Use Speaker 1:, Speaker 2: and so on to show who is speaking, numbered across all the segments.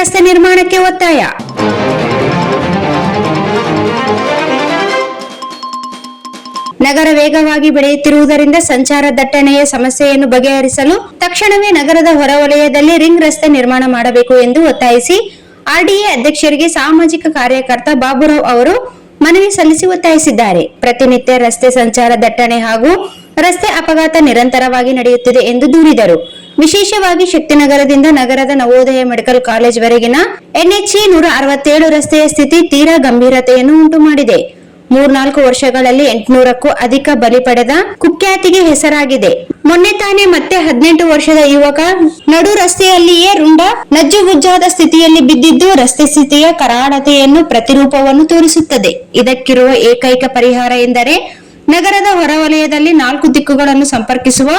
Speaker 1: ರಸ್ತೆ ನಿರ್ಮಾಣಕ್ಕೆ ಒತ್ತಾಯ. ನಗರ ವೇಗವಾಗಿ ಬೆಳೆಯುತ್ತಿರುವುದರಿಂದ ಸಂಚಾರ ದಟ್ಟಣೆಯ ಸಮಸ್ಯೆಯನ್ನು ಬಗೆಹರಿಸಲು ತಕ್ಷಣವೇ ನಗರದ ಹೊರವಲಯದಲ್ಲಿ ರಿಂಗ್ ರಸ್ತೆ ನಿರ್ಮಾಣ ಮಾಡಬೇಕು ಎಂದು ಒತ್ತಾಯಿಸಿ ಆರ್ಡಿಎ ಅಧ್ಯಕ್ಷರಿಗೆ ಸಾಮಾಜಿಕ ಕಾರ್ಯಕರ್ತ ಬಾಬುರಾವ್ ಅವರು ಮನವಿ ಸಲ್ಲಿಸಿ ಒತ್ತಾಯಿಸಿದ್ದಾರೆ. ಪ್ರತಿನಿತ್ಯ ರಸ್ತೆ ಸಂಚಾರ ದಟ್ಟಣೆ ಹಾಗೂ ರಸ್ತೆ ಅಪಘಾತ ನಿರಂತರವಾಗಿ ನಡೆಯುತ್ತಿದೆ ಎಂದು ದೂರಿದರು. ವಿಶೇಷವಾಗಿ ಶಕ್ತಿನಗರದಿಂದ ನಗರದ ನವೋದಯ ಮೆಡಿಕಲ್ ಕಾಲೇಜ್ ವರೆಗಿನ ಎನ್ಎಚ್ಎ 167 ರಸ್ತೆಯ ಸ್ಥಿತಿ ತೀರಾ ಗಂಭೀರತೆಯನ್ನು ಉಂಟು ಮಾಡಿದೆ. 3-4 ವರ್ಷಗಳಲ್ಲಿ 800ಕ್ಕೂ ಅಧಿಕ ಬಲಿ ಪಡೆದ ಕುಖ್ಯಾತಿಗೆ ಹೆಸರಾಗಿದೆ. ಮೊನ್ನೆ ತಾನೇ ಮತ್ತೆ 18 ವರ್ಷದ ಯುವಕ ನಡು ರಸ್ತೆಯಲ್ಲಿಯೇ ರುಂಡ ನಜ್ಜುಗುಜ್ಜಾದ ಸ್ಥಿತಿಯಲ್ಲಿ ಬಿದ್ದಿದ್ದು ರಸ್ತೆ ಸ್ಥಿತಿಯ ಕರಾಳತೆಯನ್ನು ಪ್ರತಿರೂಪವನ್ನು ತೋರಿಸುತ್ತದೆ. ಇದಕ್ಕಿರುವ ಏಕೈಕ ಪರಿಹಾರ ಎಂದರೆ ನಗರದ ಹೊರವಲಯದಲ್ಲಿ 4 ದಿಕ್ಕುಗಳನ್ನು ಸಂಪರ್ಕಿಸುವ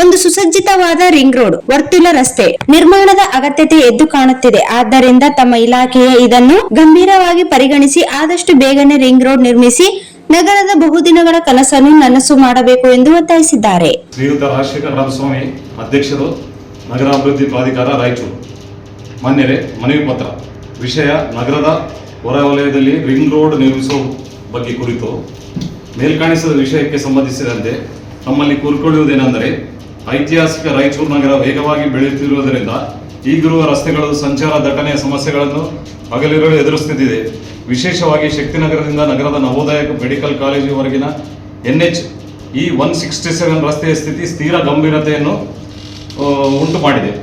Speaker 1: ಒಂದು ಸುಸಜ್ಜಿತವಾದ ರಿಂಗ್ ರೋಡ್ ವರ್ತುಲ ರಸ್ತೆ ನಿರ್ಮಾಣದ ಅಗತ್ಯತೆ ಎದ್ದು ಕಾಣುತ್ತಿದೆ. ಆದ್ದರಿಂದ ತಮ್ಮ ಇಲಾಖೆಯ ಇದನ್ನು ಗಂಭೀರವಾಗಿ ಪರಿಗಣಿಸಿ ಆದಷ್ಟು ಬೇಗನೆ ರಿಂಗ್ ರೋಡ್ ನಿರ್ಮಿಸಿ ನಗರದ ಬಹುದಿನಗಳ ಕನಸನ್ನು ನನಸು ಮಾಡಬೇಕು ಎಂದು ಒತ್ತಾಯಿಸಿದ್ದಾರೆ.
Speaker 2: ಶ್ರೀಯುತ ರಾಜಶೇಖರ ರಾಮಸ್ವಾಮಿ, ಅಧ್ಯಕ್ಷರು, ನಗರಾಭಿವೃದ್ಧಿ ಪ್ರಾಧಿಕಾರ, ರಾಯಚೂರು. ಮಾನ್ಯರೇ, ಮನವಿ ಪತ್ರ. ವಿಷಯ: ನಗರದ ಹೊರವಲಯದಲ್ಲಿ ರಿಂಗ್ ರೋಡ್ ನಿರ್ಮಿಸುವ ಬಗ್ಗೆ ಕುರಿತು ಮೇಲ್ಕಾಣಿಸಿದ ವಿಷಯಕ್ಕೆ ಸಂಬಂಧಿಸಿದಂತೆ ತಮ್ಮಲ್ಲಿ ಕೋರಿಕೊಳ್ಳುವುದೇನೆಂದರೆ, ಐತಿಹಾಸಿಕ ರಾಯಚೂರು ನಗರ ವೇಗವಾಗಿ ಬೆಳೆಯುತ್ತಿರುವುದರಿಂದ ಈಗಿರುವ ರಸ್ತೆಗಳು ಸಂಚಾರ ದಟ್ಟಣೆಯ ಸಮಸ್ಯೆಗಳನ್ನು ಹಗಲಿರುಳು ಎದುರಿಸುತ್ತಿದೆ. ವಿಶೇಷವಾಗಿ ಶಕ್ತಿನಗರದಿಂದ ನಗರದ ನವೋದಯ ಮೆಡಿಕಲ್ ಕಾಲೇಜಿನವರೆಗಿನ NH-E 167 ರಸ್ತೆಯ ಸ್ಥಿತಿ ತೀರಾ ಗಂಭೀರತೆಯನ್ನು ಉಂಟು ಮಾಡಿದೆ.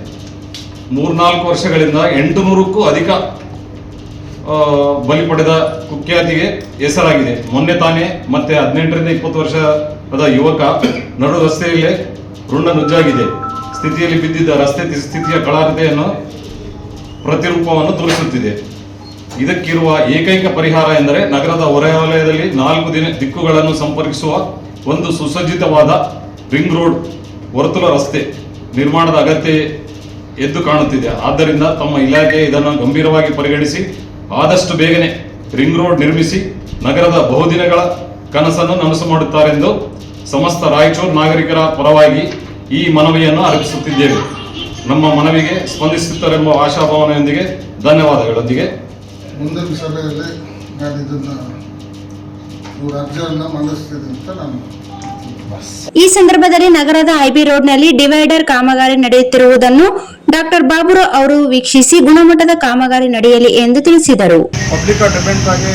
Speaker 2: 3-4 ವರ್ಷಗಳಿಂದ 800ಕ್ಕೂ ಅಧಿಕ ಬಲಿ ಪಡೆದ ಕುಖ್ಯಾತಿಗೆ ಹೆಸರಾಗಿದೆ. ಮೊನ್ನೆ ತಾನೇ ಮತ್ತೆ 18ರಿಂದ 20 ವರ್ಷದ ಯುವಕ ನಡು ರಸ್ತೆಯಲ್ಲೇ ರುಂಡ ನುಜ್ಜಾಗಿದೆ ಸ್ಥಿತಿಯಲ್ಲಿ ಬಿದ್ದಿದ್ದ ರಸ್ತೆ ಸ್ಥಿತಿಯ ಕಳಾರತೆಯನ್ನು ಪ್ರತಿರೂಪವನ್ನು ತೋರಿಸುತ್ತಿದೆ. ಇದಕ್ಕಿರುವ ಏಕೈಕ ಪರಿಹಾರ ಎಂದರೆ ನಗರದ ಹೊರವಲಯದಲ್ಲಿ 4 ದಿಕ್ಕುಗಳನ್ನು ಸಂಪರ್ಕಿಸುವ ಒಂದು ಸುಸಜ್ಜಿತವಾದ ರಿಂಗ್ ರೋಡ್ ವರ್ತುಲ ರಸ್ತೆ ನಿರ್ಮಾಣದ ಅಗತ್ಯ ಎದ್ದು ಕಾಣುತ್ತಿದೆ. ಆದ್ದರಿಂದ ತಮ್ಮ ಇಲಾಖೆ ಇದನ್ನು ಗಂಭೀರವಾಗಿ ಪರಿಗಣಿಸಿ ಆದಷ್ಟು ಬೇಗನೆ ರಿಂಗ್ ರೋಡ್ ನಿರ್ಮಿಸಿ ನಗರದ ಬಹುದಿನಗಳ ಕನಸನ್ನು ನನಸು ಮಾಡುತ್ತಾರೆಂದು ಸಮಸ್ತ ರಾಯಚೂರು ನಾಗರಿಕರ ಪರವಾಗಿ ಈ ಮನವಿಯನ್ನು ಅರ್ಪಿಸುತ್ತಿದ್ದೇವೆ. ನಮ್ಮ ಮನವಿಗೆ ಸ್ಪಂದಿಸುತ್ತಾರೆಂಬ ಆಶಾಭಾವನೆಯೊಂದಿಗೆ ಧನ್ಯವಾದಗಳೊಂದಿಗೆ
Speaker 3: ಮುಂದಿನ ಸಭೆಯಲ್ಲಿ ನಾನು ಇದನ್ನು ಅರ್ಜಿಯನ್ನು ಮಂಡಿಸ್ತೀನಿ ಅಂತ ನಾನು.
Speaker 1: ಈ ಸಂದರ್ಭದಲ್ಲಿ ನಗರದ ಐಬಿ ರೋಡ್ನಲ್ಲಿ ಡಿವೈಡರ್ ಕಾಮಗಾರಿ ನಡೆಯುತ್ತಿರುವುದನ್ನು ಡಾಕ್ಟರ್ ಬಾಬುರಾವ್ ಅವರು ವೀಕ್ಷಿಸಿ ಗುಣಮಟ್ಟದ ಕಾಮಗಾರಿ ನಡೆಯಲಿ ಎಂದು ತಿಳಿಸಿದರು.
Speaker 4: पब्लिक का डिपेंड था कि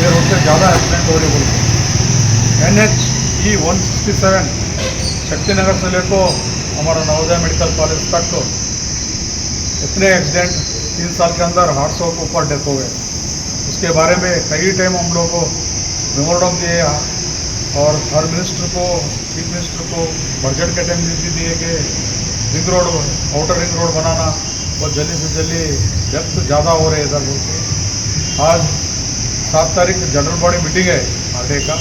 Speaker 4: ये रोड से ज़्यादा एक्सीडेंट हो रहे बोलते. NH-E 167 शक्ति नगर से लेकर हमारा नवोदय मेडिकल कॉलेज तक तो इतने एक्सीडेंट 3 साल के अंदर 800 के ऊपर डेथ हो गए. उसके बारे में कई टाइम हम लोग को मेमोरेंडम दिए और हर मिनिस्टर को, चीफ मिनिस्टर को बजट के टाइम भी दिए कि ring road, outer ring road बनाना और जल्दी से जल्दी डेथ ज़्यादा हो रहे इधर बोलते. आज 7 तारीख जनरल बॉडी मीटिंग है आरडीए का.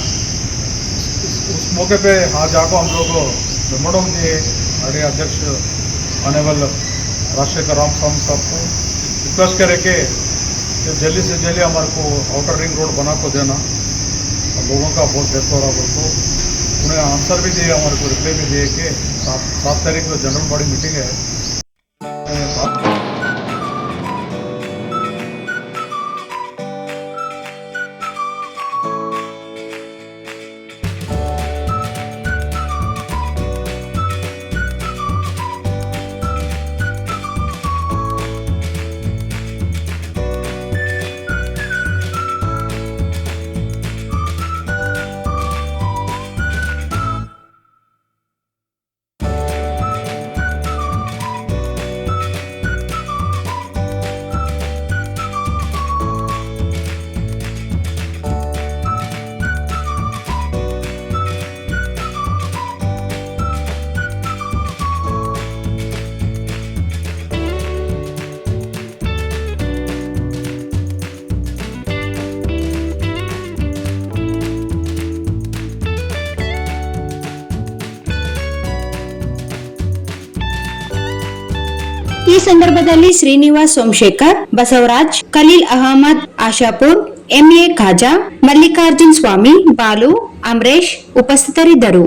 Speaker 4: उस मौके पे आज आपको हम लोग को मेमोरेंडम दिए आरडीए अध्यक्ष ऑनरेबल राजशेखर रामस्वामी साहब को रिक्वेस्ट करे कि जल्दी से जल्दी हमारे को आउटर रिंग रोड बना को देना. लोगों का बहुत डेथ हो रहा बोल को उन्हें आंसर भी दिए, हमारे को रिप्लाई भी दिए कि 7 तारीख को जनरल बॉडी मीटिंग है.
Speaker 1: ಈ ಸಂದರ್ಭದಲ್ಲಿ ಶ್ರೀನಿವಾಸ್ ಸೋಮಶೇಖರ್, ಬಸವರಾಜ್, ಖಲೀಲ್ ಅಹಮದ್ ಆಶಾಪುರ್, ಎಂಎ ಖಾಜಾ, ಮಲ್ಲಿಕಾರ್ಜುನ್ ಸ್ವಾಮಿ, ಬಾಲು, ಅಮರೇಶ್ ಉಪಸ್ಥಿತರಿದ್ದರು.